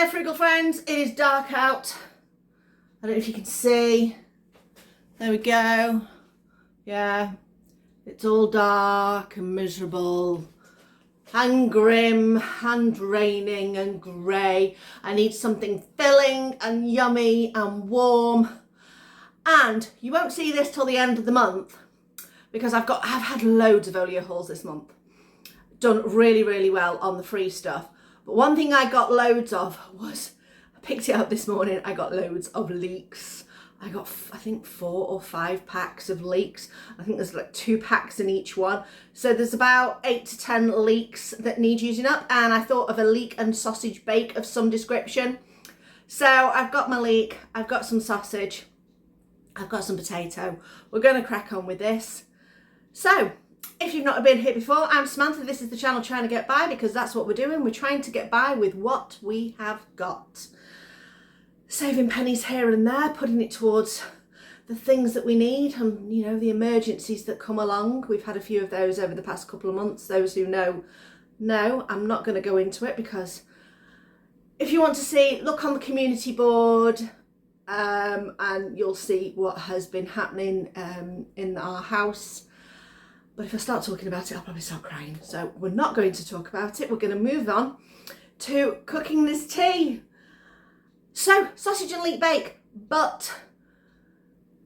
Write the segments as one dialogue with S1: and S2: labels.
S1: there, frugal friends. It is dark out. I don't know if you can see. There we go. Yeah, it's all dark and miserable and grim and raining and grey. I need something filling and yummy and warm. And you won't see this till the end of the month because I've had loads of Olio hauls this month. Done really, really well on the free stuff. But one thing I got loads of was, I picked it up this morning, I got loads of Leeks. I got, I think 4 or 5 packs of Leeks. I think there's like 2 packs in each one. So there's about 8 to 10 Leeks that need using up. And I thought of a leek and sausage bake of some description. So I've got my leek, I've got some sausage, I've got some potato. We're going to crack on with this. So, if you've not been here before, I'm Samantha. This is the channel Trying to Get By, because that's what we're doing. We're trying to get by with what we have got. Saving pennies here and there, putting it towards the things that we need and, you know, the emergencies that come along. We've had a few of those over the past couple of months. Those who know, I'm not going to go into it because if you want to see, look on the community board and you'll see what has been happening in our house. But if I start talking about it, I'll probably start crying. So we're not going to talk about it. We're going to move on to cooking this tea. So, sausage and leek bake, but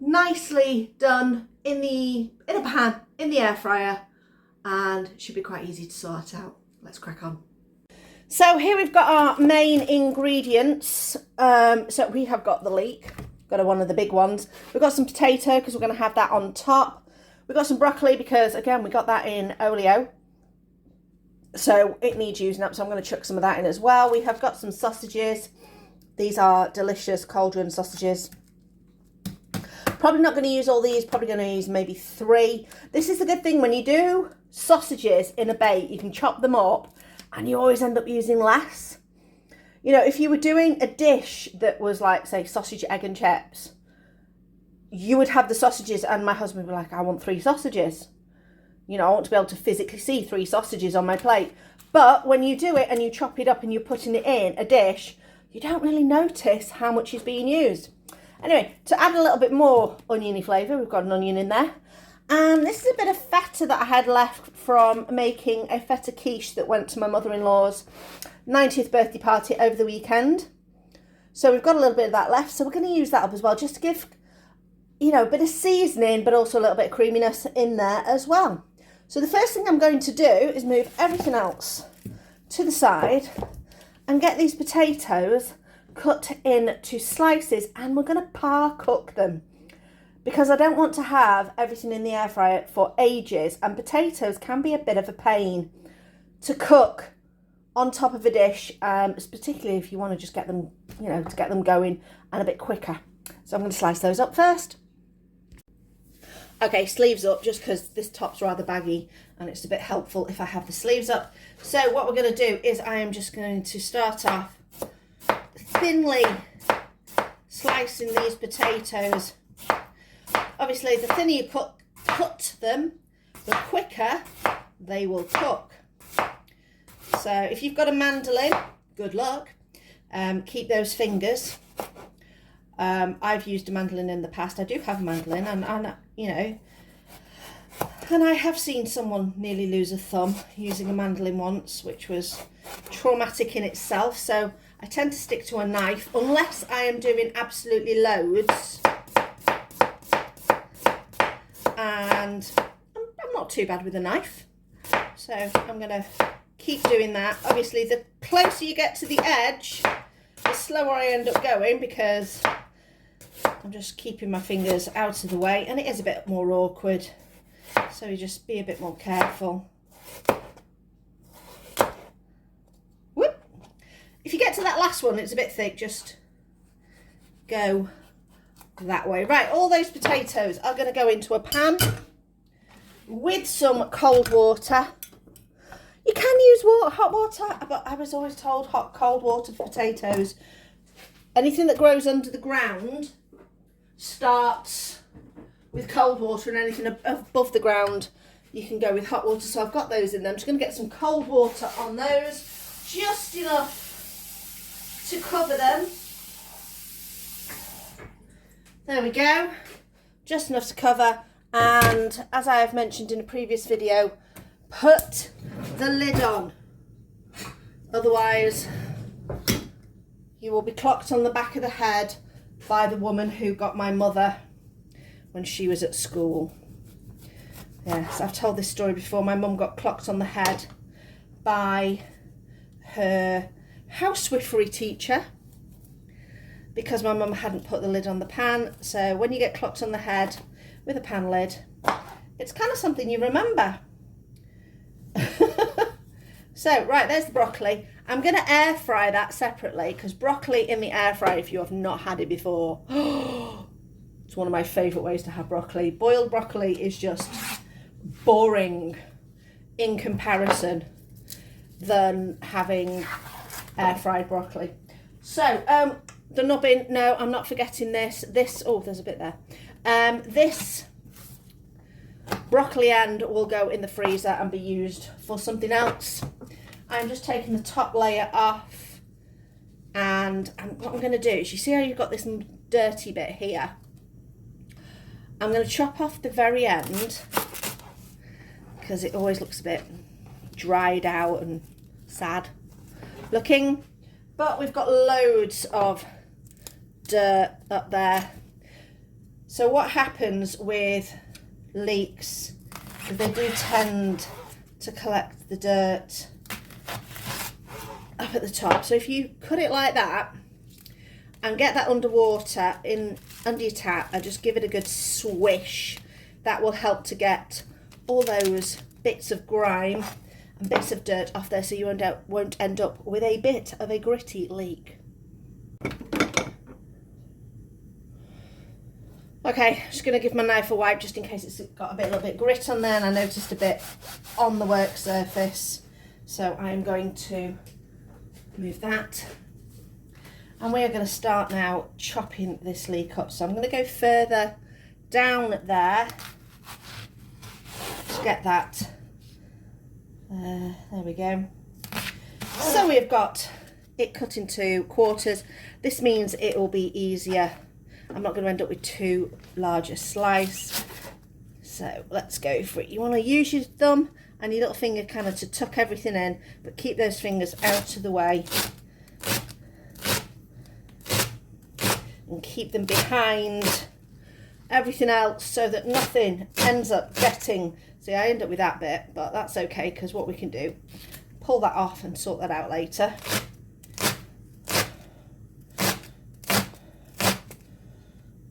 S1: nicely done in a pan, in the air fryer, and should be quite easy to sort out. Let's crack on. So here we've got our main ingredients. So we have got the leek, got one of the big ones. We've got some potato because we're going to have that on top. We've got some broccoli because, again, we got that in Olio. So it needs using up, so I'm going to chuck some of that in as well. We have got some sausages. These are delicious cauldron sausages. Probably not going to use all these, probably going to use maybe 3. This is the good thing, when you do sausages in a bake, you can chop them up and you always end up using less. You know, if you were doing a dish that was like, say, sausage, egg and chips, you would have the sausages and my husband would be like, I want 3 sausages. You know, I want to be able to physically see 3 sausages on my plate. But when you do it and you chop it up and you're putting it in a dish, you don't really notice how much is being used. Anyway, to add a little bit more oniony flavour, we've got an onion in there. And this is a bit of feta that I had left from making a feta quiche that went to my mother-in-law's 90th birthday party over the weekend. So we've got a little bit of that left. So we're going to use that up as well, just to give, you know, a bit of seasoning, but also a little bit of creaminess in there as well. So the first thing I'm going to do is move everything else to the side and get these potatoes cut into slices, and we're going to par cook them because I don't want to have everything in the air fryer for ages, and potatoes can be a bit of a pain to cook on top of a dish, particularly if you want to just get them, you know, to get them going and a bit quicker. So I'm going to slice those up first. Okay, sleeves up, just because this top's rather baggy and it's a bit helpful if I have the sleeves up. So what we're going to do is I am just going to start off thinly slicing these potatoes. Obviously, the thinner you cut them, the quicker they will cook. So if you've got a mandolin, good luck. Keep those fingers. I've used a mandolin in the past. I do have a mandolin, and you know, and I have seen someone nearly lose a thumb using a mandolin once, which was traumatic in itself. So I tend to stick to a knife unless I am doing absolutely loads, and I'm not too bad with a knife. So I'm going to keep doing that. Obviously, the closer you get to the edge, the slower I end up going, because I'm just keeping my fingers out of the way, and it is a bit more awkward, so you just be a bit more careful. Whoop. If you get to that last one, it's a bit thick, just go that way. Right, all those potatoes are going to go into a pan with some cold water. You can use hot water, but I was always told cold water for potatoes. Anything that grows under the ground starts with cold water, and anything above the ground you can go with hot water. So I've got those in there. I'm just going to get some cold water on those, just enough to cover them. There we go, just enough to cover. And as I have mentioned in a previous video, put the lid on, otherwise you will be clocked on the back of the head by the woman who got my mother when she was at school. Yes, I've told this story before. My mum got clocked on the head by her housewifery teacher because my mum hadn't put the lid on the pan. So when you get clocked on the head with a pan lid, it's kind of something you remember. So, right, there's the broccoli. I'm going to air fry that separately because broccoli in the air fryer, if you have not had it before, it's one of my favourite ways to have broccoli. Boiled broccoli is just boring in comparison than having air fried broccoli. So, the nubbin, no, I'm not forgetting this. Oh, there's a bit there. This broccoli end will go in the freezer and be used for something else. I'm just taking the top layer off, and what I'm going to do is, you see how you've got this dirty bit here? I'm going to chop off the very end because it always looks a bit dried out and sad looking, but we've got loads of dirt up there. So what happens with leeks is they do tend to collect the dirt up at the top. So if you cut it like that and get that underwater under your tap and just give it a good swish, that will help to get all those bits of grime and bits of dirt off there, so you won't end up with a bit of a gritty leek. Okay, just going to give my knife a wipe just in case it's got a little bit grit on there, and I noticed a bit on the work surface. So I'm going to move that. And we are going to start now chopping this leek up. So I'm going to go further down there to get that. There we go. So we've got it cut into quarters. This means it will be easier. I'm not going to end up with too large a slice. So let's go for it. You want to use your thumb and your little finger kind of to tuck everything in, but keep those fingers out of the way. And keep them behind everything else so that nothing ends up getting... See, I end up with that bit, but that's okay because what we can do, pull that off and sort that out later.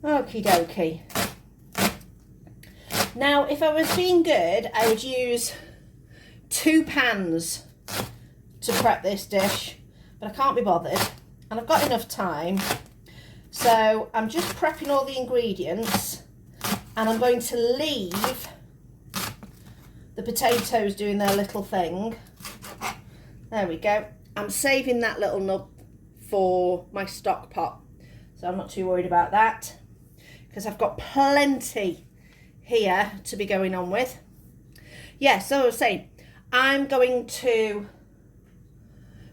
S1: Okie dokie. Now, if I was being good, I would use 2 pans to prep this dish, but I can't be bothered, and I've got enough time. So I'm just prepping all the ingredients, and I'm going to leave the potatoes doing their little thing. There we go. I'm saving that little nub for my stock pot, so I'm not too worried about that because I've got plenty here to be going on with. Yeah, so I was saying, I'm going to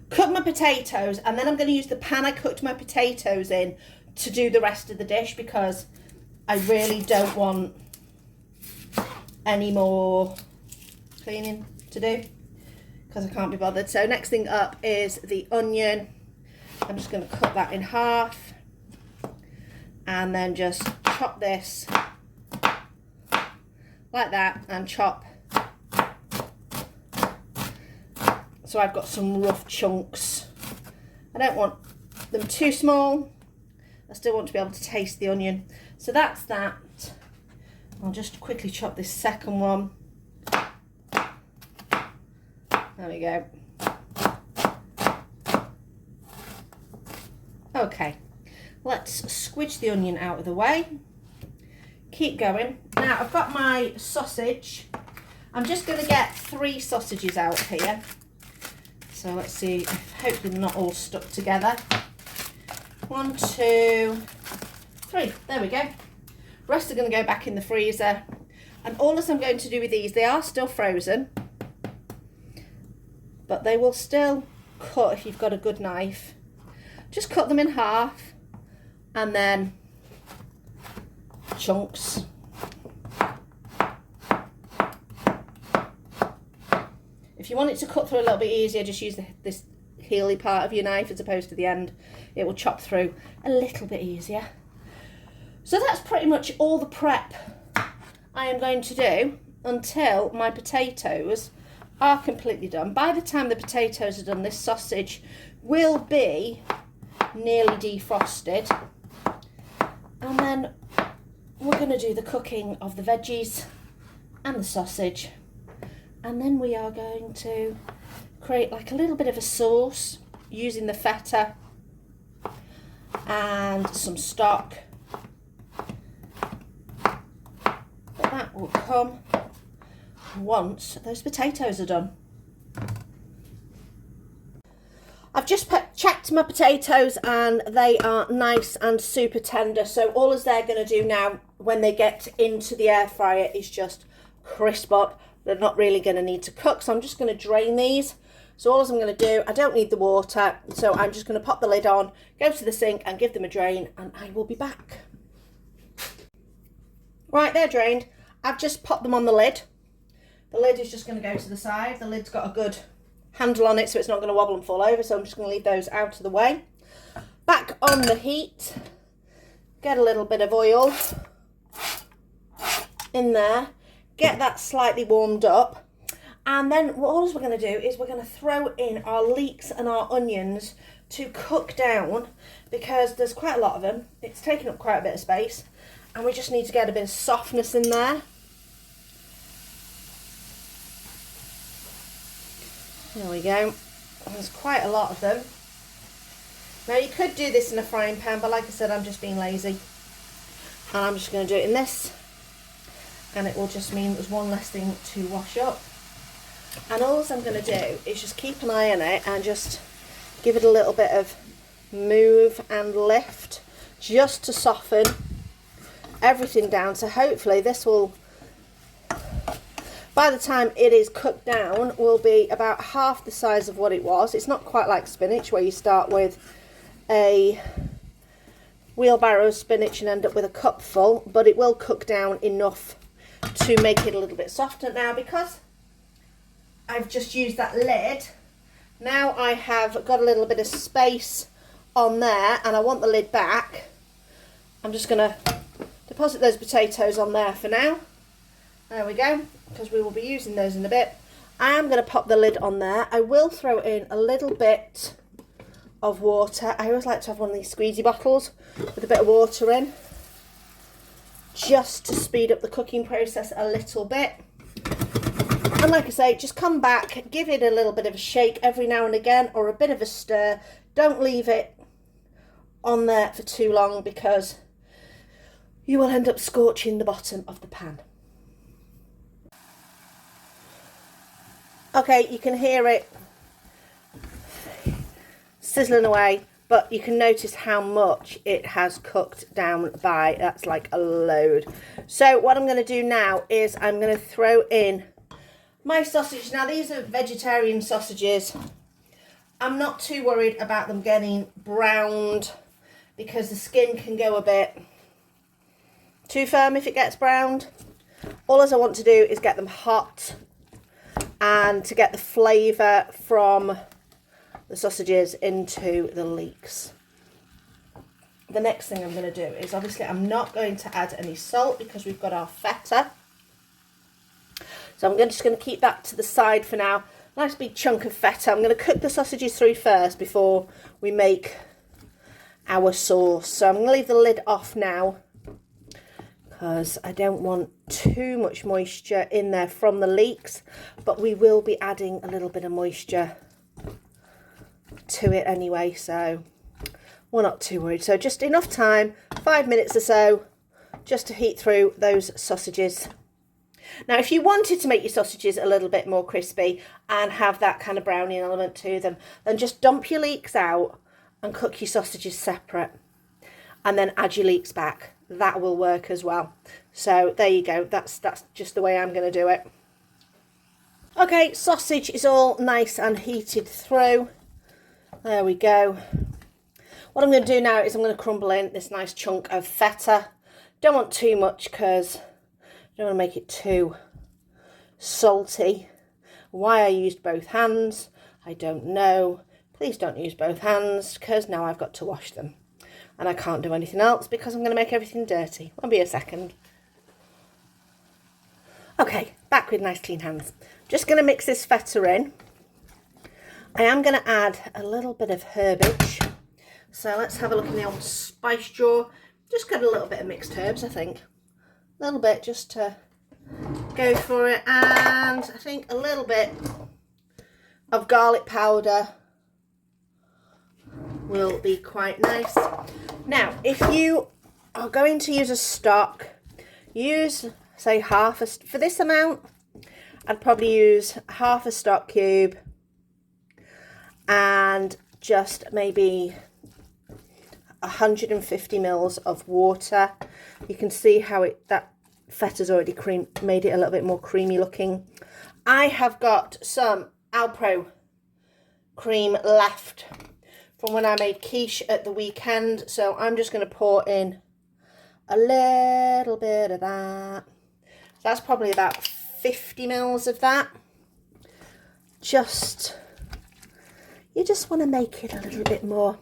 S1: cut my potatoes, and then I'm going to use the pan I cooked my potatoes in to do the rest of the dish because I really don't want any more cleaning to do because I can't be bothered. So next thing up is the onion. I'm just going to cut that in half and then just chop this like that and chop. So I've got some rough chunks. I don't want them too small. I still want to be able to taste the onion. So that's that. I'll just quickly chop this second one. There we go. Okay, let's squidge the onion out of the way. Keep going. Now I've got my sausage. I'm just going to get 3 sausages out here. So let's see, hopefully they're not all stuck together. 1, 2, 3, there we go. Rest are going to go back in the freezer. And all that I'm going to do with these, they are still frozen, but they will still cut if you've got a good knife. just cut them in half and then chunks. If you want it to cut through a little bit easier, just use this heely part of your knife as opposed to the end. It will chop through a little bit easier. So that's pretty much all the prep I am going to do until my potatoes are completely done. By the time the potatoes are done, this sausage will be nearly defrosted. And then we're going to do the cooking of the veggies and the sausage. And then we are going to create like a little bit of a sauce using the feta and some stock. But that will come once those potatoes are done. I've just checked my potatoes and they are nice and super tender. So all as they're going to do now when they get into the air fryer is just crisp up. They're not really going to need to cook, so I'm just going to drain these. So all I'm going to do, I don't need the water, so I'm just going to pop the lid on, go to the sink and give them a drain, and I will be back. Right, they're drained. I've just popped them on the lid. The lid is just going to go to the side. The lid's got a good handle on it, so it's not going to wobble and fall over, so I'm just going to leave those out of the way. Back on the heat, get a little bit of oil in there. Get that slightly warmed up, and then what we're going to do is we're going to throw in our leeks and our onions to cook down, because there's quite a lot of them. It's taking up quite a bit of space, and we just need to get a bit of softness in there. There we go. There's quite a lot of them. Now you could do this in a frying pan, but like I said, I'm just being lazy, and I'm just going to do it in this. And it will just mean there's one less thing to wash up. And all I'm going to do is just keep an eye on it and just give it a little bit of move and lift, just to soften everything down. So hopefully this will, by the time it is cooked down, will be about half the size of what it was. It's not quite like spinach, where you start with a wheelbarrow of spinach and end up with a cupful, but it will cook down enough to make it a little bit softer. Now, because I've just used that lid, now I have got a little bit of space on there and I want the lid back. I'm just going to deposit those potatoes on there for now. There we go, because we will be using those in a bit. I am going to pop the lid on there. I will throw in a little bit of water. I always like to have one of these squeezy bottles with a bit of water in, just to speed up the cooking process a little bit. And like I say, just come back, give it a little bit of a shake every now and again, or a bit of a stir. Don't leave it on there for too long, because you will end up scorching the bottom of the pan. Okay, you can hear it sizzling away, but you can notice how much it has cooked down by. That's like a load. So what I'm going to do now is I'm going to throw in my sausage. Now these are vegetarian sausages. I'm not too worried about them getting browned, because the skin can go a bit too firm if it gets browned. All I want to do is get them hot, and to get the flavour from the sausages into the leeks. The next thing I'm going to do is, obviously I'm not going to add any salt because we've got our feta. So I'm just going to keep that to the side for now. Nice big chunk of feta. I'm going to cook the sausages through first before we make our sauce. So I'm going to leave the lid off now, because I don't want too much moisture in there from the leeks, but we will be adding a little bit of moisture to it anyway, so we're not too worried. So just enough time, 5 minutes or so, just to heat through those sausages. Now, if you wanted to make your sausages a little bit more crispy and have that kind of browning element to them, then just dump your leeks out and cook your sausages separate, and then add your leeks back. That will work as well. So there you go. That's just the way I'm going to do it. Okay, sausage is all nice and heated through. There we go. What I'm going to do now is I'm going to crumble in this nice chunk of feta. Don't want too much because I don't want to make it too salty. Why I used both hands, I don't know. Please don't use both hands because now I've got to wash them. And I can't do anything else because I'm going to make everything dirty. Won't be a second. Okay, back with nice clean hands. Just going to mix this feta in. I am going to add a little bit of herbage. So let's have a look in the old spice drawer. Just got a little bit of mixed herbs, I think. A little bit just to go for it. And I think a little bit of garlic powder will be quite nice. Now, if you are going to use a stock, use, say, for this amount, I'd probably use half a stock cube and just maybe 150 mils of water. You can see how that feta's already made it a little bit more creamy looking. I have got some Alpro cream left from when I made quiche at the weekend, so I'm just going to pour in a little bit of that. That's probably about 50 mils of that. You just want to make it a little bit more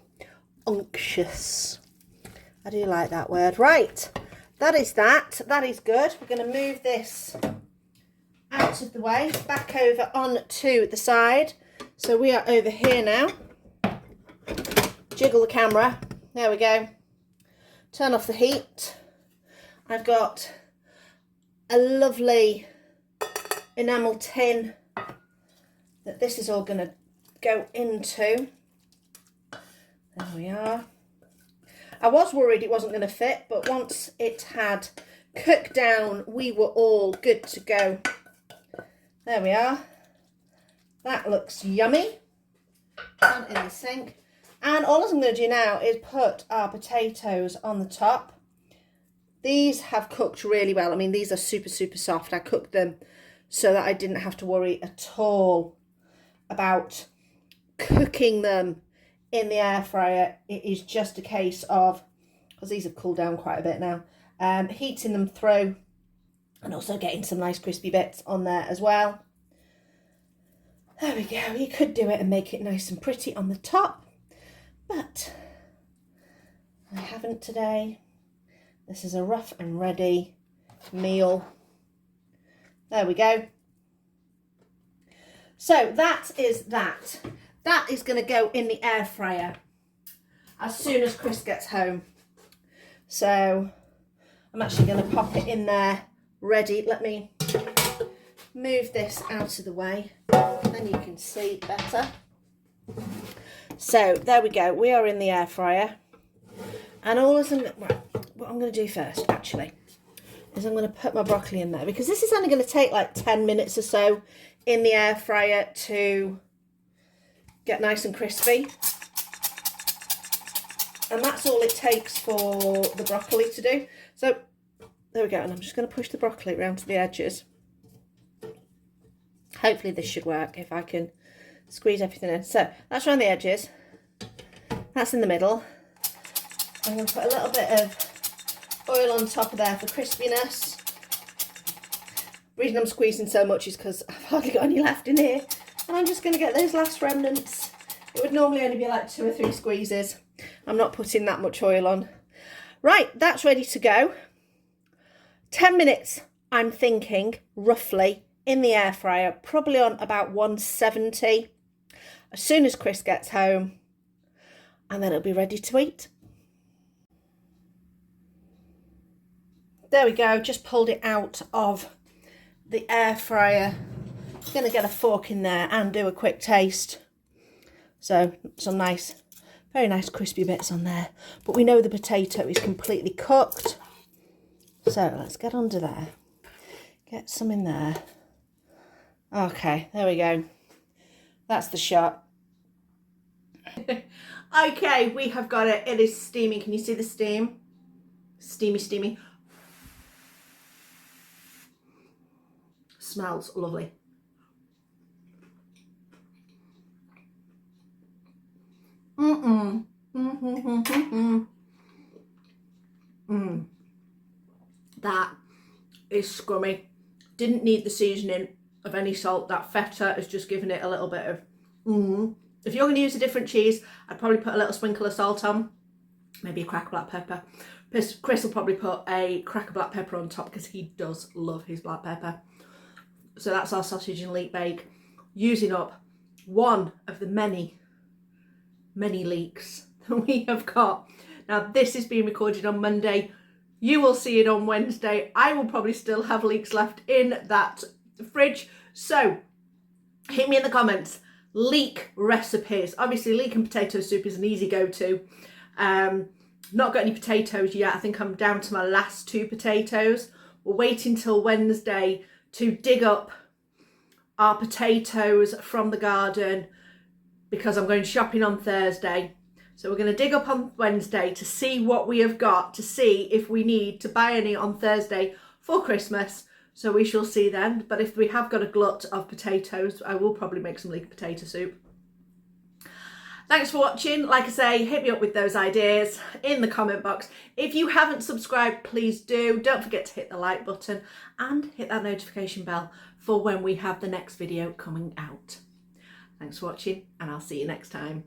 S1: unctuous. I do like that word. Right, that is that. That is good. We're going to move this out of the way, back over onto the side. So we are over here now. Jiggle the camera. There we go. Turn off the heat. I've got a lovely enamel tin that this is all going to go into. There we are. I was worried it wasn't going to fit, but once it had cooked down, we were all good to go. There we are. That looks yummy. And in the sink. And all I'm going to do now is put our potatoes on the top. These have cooked really well. I mean, these are super, super soft. I cooked them so that I didn't have to worry at all about cooking them in the air fryer. It is just a case of, because these have cooled down quite a bit now, heating them through and also getting some nice crispy bits on there as well. There we go. You could do it and make it nice and pretty on the top, but I haven't today. This is a rough and ready meal. There we go. So that is that. That is going to go in the air fryer as soon as Chris gets home. So I'm actually going to pop it in there ready. Let me move this out of the way, then you can see better. So there we go. We are in the air fryer. And what I'm going to do first, actually, is I'm going to put my broccoli in there, because this is only going to take like 10 minutes or so in the air fryer to get nice and crispy. And that's all it takes for the broccoli to do. So there we go. And I'm just going to push the broccoli around to the edges. Hopefully this should work if I can squeeze everything in. So that's around the edges. That's in the middle. I'm going to put a little bit of oil on top of there for crispiness. The reason I'm squeezing so much is because I've hardly got any left in here. And I'm just going to get those last remnants. It would normally only be like 2 or 3 squeezes. I'm not putting that much oil on. Right, that's ready to go. 10 minutes, I'm thinking, roughly, in the air fryer, probably on about 170. As soon as Chris gets home, and then it'll be ready to eat. There we go, just pulled it out of the air fryer. Going to get a fork in there and do a quick taste. So some nice, very nice crispy bits on there. But we know the potato is completely cooked. So let's get under there. Get some in there. Okay, there we go. That's the shot. Okay, we have got it. It is steamy. Can you see the steam? Steamy, steamy. Smells lovely. That is scrummy. Didn't need the seasoning of any salt. That feta has just given it a little bit of If you're going to use a different cheese, I'd probably put a little sprinkle of salt on, maybe a crack of black pepper. Chris will probably put a crack of black pepper on top because he does love his black pepper. So that's our sausage and leek bake, using up one of the many leeks that we have got. Now this is being recorded on Monday. You will see it on Wednesday. I will probably still have leeks left in that fridge. So hit me in the comments. Leek recipes. Obviously leek and potato soup is an easy go-to. Not got any potatoes yet. I think I'm down to my last 2 potatoes. We're waiting till Wednesday to dig up our potatoes from the garden because I'm going shopping on Thursday. So we're going to dig up on Wednesday to see what we have got, to see if we need to buy any on Thursday for Christmas. So we shall see then. But if we have got a glut of potatoes, I will probably make some leek potato soup. Thanks for watching. Like I say, hit me up with those ideas in the comment box. If you haven't subscribed, please do. Don't forget to hit the like button and hit that notification bell for when we have the next video coming out. Thanks for watching, and I'll see you next time.